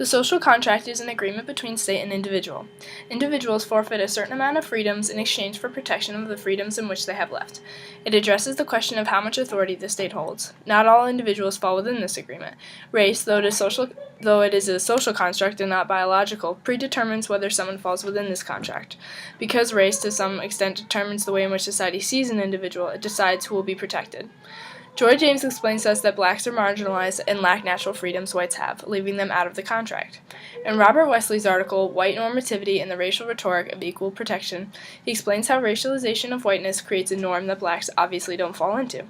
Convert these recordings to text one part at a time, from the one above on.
The social contract is an agreement between state and individual. Individuals forfeit a certain amount of freedoms in exchange for protection of the freedoms in which they have left. It addresses the question of how much authority the state holds. Not all individuals fall within this agreement. Race, though it is a social construct and not biological, predetermines whether someone falls within this contract. Because race, to some extent, determines the way in which society sees an individual, it decides who will be protected. Joy James explains to us that blacks are marginalized and lack natural freedoms whites have, leaving them out of the contract. In Robert Wesley's article, White Normativity and the Racial Rhetoric of Equal Protection, he explains how racialization of whiteness creates a norm that blacks obviously don't fall into.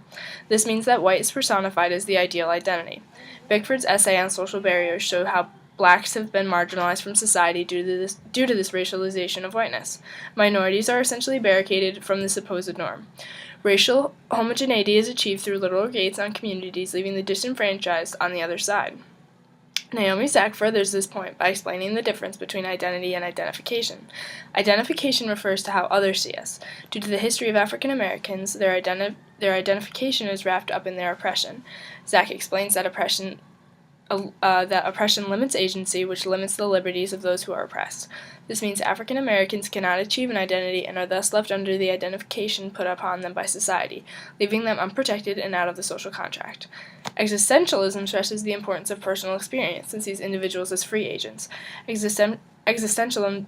This means that white is personified as the ideal identity. Bickford's essay on social barriers shows how blacks have been marginalized from society due to this racialization of whiteness. Minorities are essentially barricaded from the supposed norm. Racial homogeneity is achieved through literal gates on communities, leaving the disenfranchised on the other side. Naomi Sack furthers this point by explaining the difference between identity and identification. Identification refers to how others see us. Due to the history of African Americans, their identification is wrapped up in their oppression. Sack explains that oppression limits agency, which limits the liberties of those who are oppressed. This means African Americans cannot achieve an identity and are thus left under the identification put upon them by society, leaving them unprotected and out of the social contract. Existentialism stresses the importance of personal experience and sees individuals as free agents. Existentialism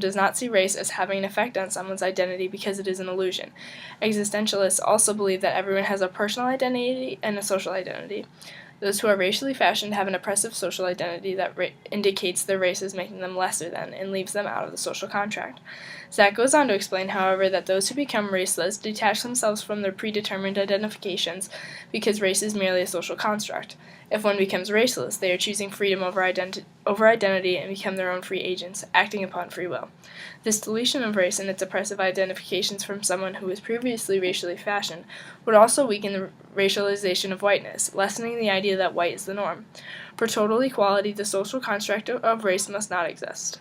does not see race as having an effect on someone's identity because it is an illusion. Existentialists also believe that everyone has a personal identity and a social identity. Those who are racially fashioned have an oppressive social identity that indicates their race is making them lesser than and leaves them out of the social contract. Zach goes on to explain, however, that those who become raceless detach themselves from their predetermined identifications because race is merely a social construct. If one becomes raceless, they are choosing freedom over identity and become their own free agents, acting upon free will. This deletion of race and its oppressive identifications from someone who was previously racially fashioned would also weaken the racialization of whiteness, lessening the idea that white is the norm. For total equality, the social construct of race must not exist.